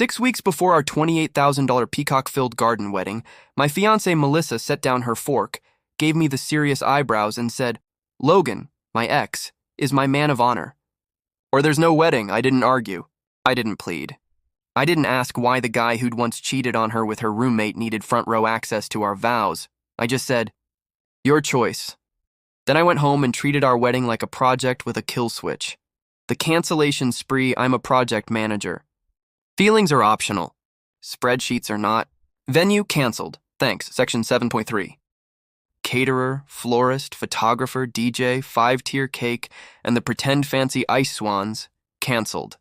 6 weeks before our $28,000 peacock-filled garden wedding, my fiancée Melissa set down her fork, gave me the serious eyebrows, and said, "Logan, my ex, is my man of honor." Or there's no wedding, I didn't argue. I didn't plead. I didn't ask why the guy who'd once cheated on her with her roommate needed front-row access to our vows. I just said, "Your choice." Then I went home and treated our wedding like a project with a kill switch. The cancellation spree, I'm a project manager. Feelings are optional. Spreadsheets are not. Venue canceled. Thanks, section 7.3. Caterer, florist, photographer, DJ, 5-tier cake, and the pretend fancy ice swans, canceled.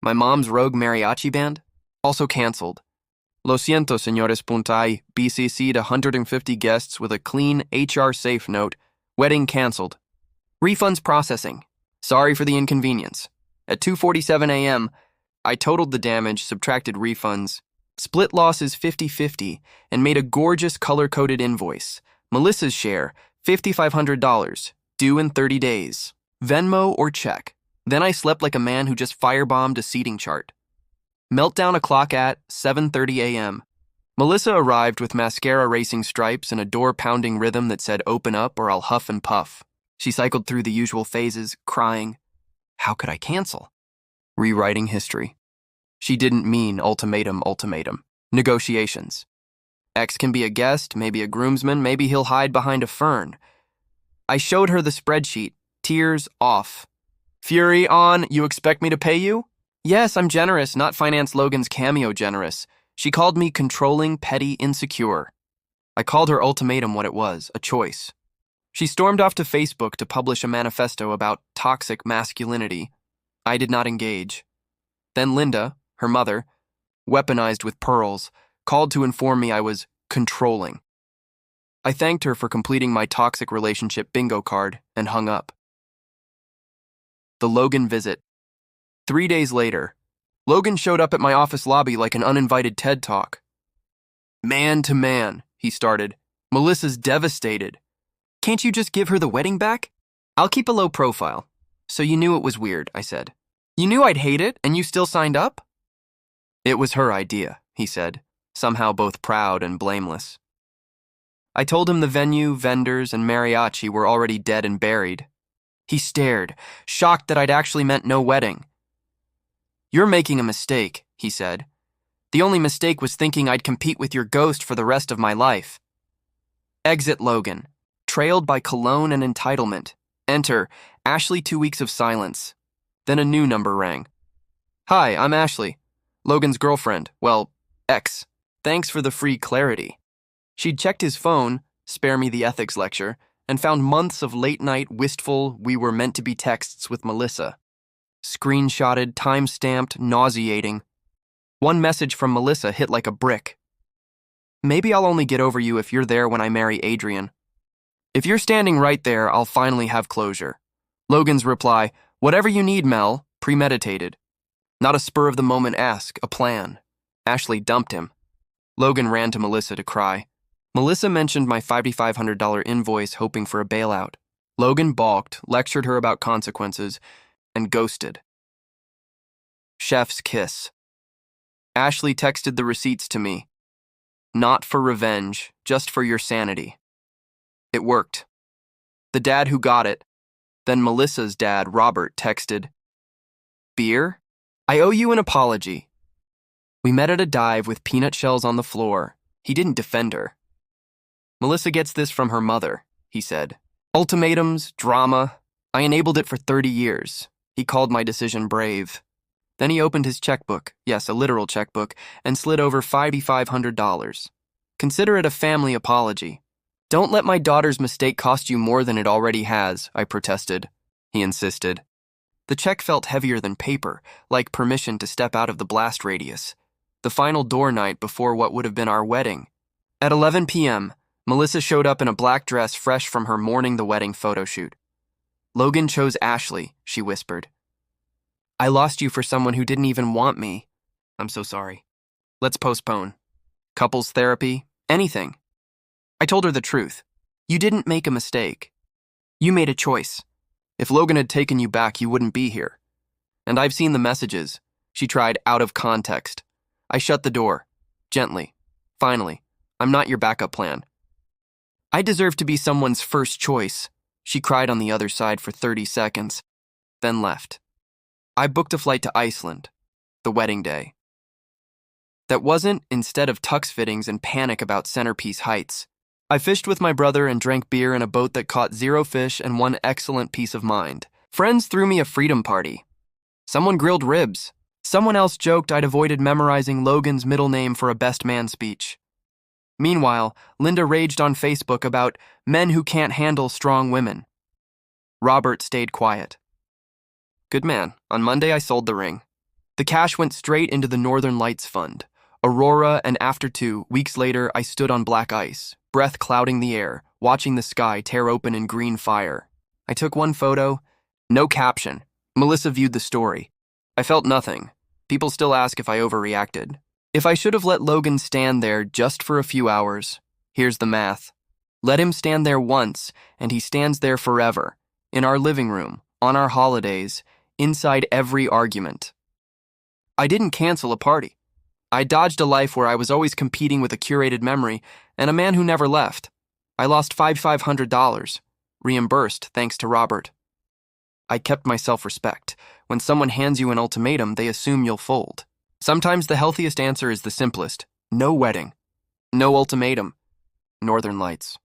My mom's rogue mariachi band, also canceled. Lo siento, señores Puntai, BCC'd 150 guests with a clean HR safe note, wedding canceled. Refunds processing. Sorry for the inconvenience. At 2:47 a.m., I totaled the damage, subtracted refunds, split losses 50-50, and made a gorgeous color-coded invoice. Melissa's share, $5,500, due in 30 days. Venmo or check. Then I slept like a man who just firebombed a seating chart. Meltdown o'clock at 7:30 a.m. Melissa arrived with mascara-racing stripes and a door-pounding rhythm that said, "Open up or I'll huff and puff." She cycled through the usual phases, crying, "How could I cancel?" Rewriting history. She didn't mean ultimatum. Negotiations. X can be a guest, maybe a groomsman, maybe he'll hide behind a fern. I showed her the spreadsheet, tears off. Fury on, you expect me to pay you? Yes, I'm generous, not Finance Logan's cameo generous. She called me controlling, petty, insecure. I called her ultimatum what it was, a choice. She stormed off to Facebook to publish a manifesto about toxic masculinity. I did not engage. Then Linda, her mother, weaponized with pearls, called to inform me I was controlling. I thanked her for completing my toxic relationship bingo card and hung up. The Logan visit. 3 days later, Logan showed up at my office lobby like an uninvited TED Talk. "Man to man," he started. "Melissa's devastated. Can't you just give her the wedding back?" "I'll keep a low profile." "So you knew it was weird," I said. "You knew I'd hate it, and you still signed up?" "It was her idea," he said, somehow both proud and blameless. I told him the venue, vendors, and mariachi were already dead and buried. He stared, shocked that I'd actually meant no wedding. "You're making a mistake," he said. "The only mistake was thinking I'd compete with your ghost for the rest of my life." Exit Logan, trailed by cologne and entitlement. Enter Ashley. 2 weeks of silence. Then a new number rang. "Hi, I'm Ashley, Logan's girlfriend. Well, ex. Thanks for the free clarity." She'd checked his phone, spare me the ethics lecture, and found months of late-night, wistful, we-were-meant-to-be texts with Melissa. Screenshotted, time-stamped, nauseating. One message from Melissa hit like a brick. "Maybe I'll only get over you if you're there when I marry Adrian. If you're standing right there, I'll finally have closure." Logan's reply, "Whatever you need, Mel," premeditated. Not a spur-of-the-moment ask, a plan. Ashley dumped him. Logan ran to Melissa to cry. Melissa mentioned my $5,500 invoice, hoping for a bailout. Logan balked, lectured her about consequences, and ghosted. Chef's kiss. Ashley texted the receipts to me. "Not for revenge, just for your sanity." It worked. The dad who got it, then Melissa's dad, Robert, texted, "Beer? I owe you an apology." We met at a dive with peanut shells on the floor. He didn't defend her. "Melissa gets this from her mother," he said. "Ultimatums, drama. I enabled it for 30 years. He called my decision brave. Then he opened his checkbook, yes, a literal checkbook, and slid over $5,500. "Consider it a family apology." "Don't let my daughter's mistake cost you more than it already has," I protested. He insisted. The check felt heavier than paper, like permission to step out of the blast radius. The final door night before what would have been our wedding. At 11 p.m., Melissa showed up in a black dress fresh from her mourning the wedding photo shoot. "Logan chose Ashley," she whispered. "I lost you for someone who didn't even want me. I'm so sorry. Let's postpone. Couples therapy, anything." I told her the truth. "You didn't make a mistake. You made a choice. If Logan had taken you back, you wouldn't be here. And I've seen the messages. she tried out of context. I shut the door. Gently. Finally. I'm not your backup plan. I deserve to be someone's first choice, she cried on the other side for 30 seconds, then left. I booked a flight to Iceland, the wedding day. That wasn't instead of tux fittings and panic about centerpiece heights. I fished with my brother and drank beer in a boat that caught 0 fish and 1 excellent peace of mind. Friends threw me a freedom party. Someone grilled ribs. Someone else joked I'd avoided memorizing Logan's middle name for a best man speech. Meanwhile, Linda raged on Facebook about men who can't handle strong women. Robert stayed quiet. Good man. On Monday, I sold the ring. The cash went straight into the Northern Lights Fund. Aurora, and after 2 weeks later, I stood on black ice, breath clouding the air, watching the sky tear open in green fire. I took 1 photo. No caption. Melissa viewed the story. I felt nothing. People still ask if I overreacted. If I should have let Logan stand there just for a few hours, here's the math. Let him stand there once, and he stands there forever. In our living room, on our holidays, inside every argument. I didn't cancel a party. I dodged a life where I was always competing with a curated memory and a man who never left. I lost $500, reimbursed thanks to Robert. I kept my self-respect. When someone hands you an ultimatum, they assume you'll fold. Sometimes the healthiest answer is the simplest. No wedding. No ultimatum. Northern Lights.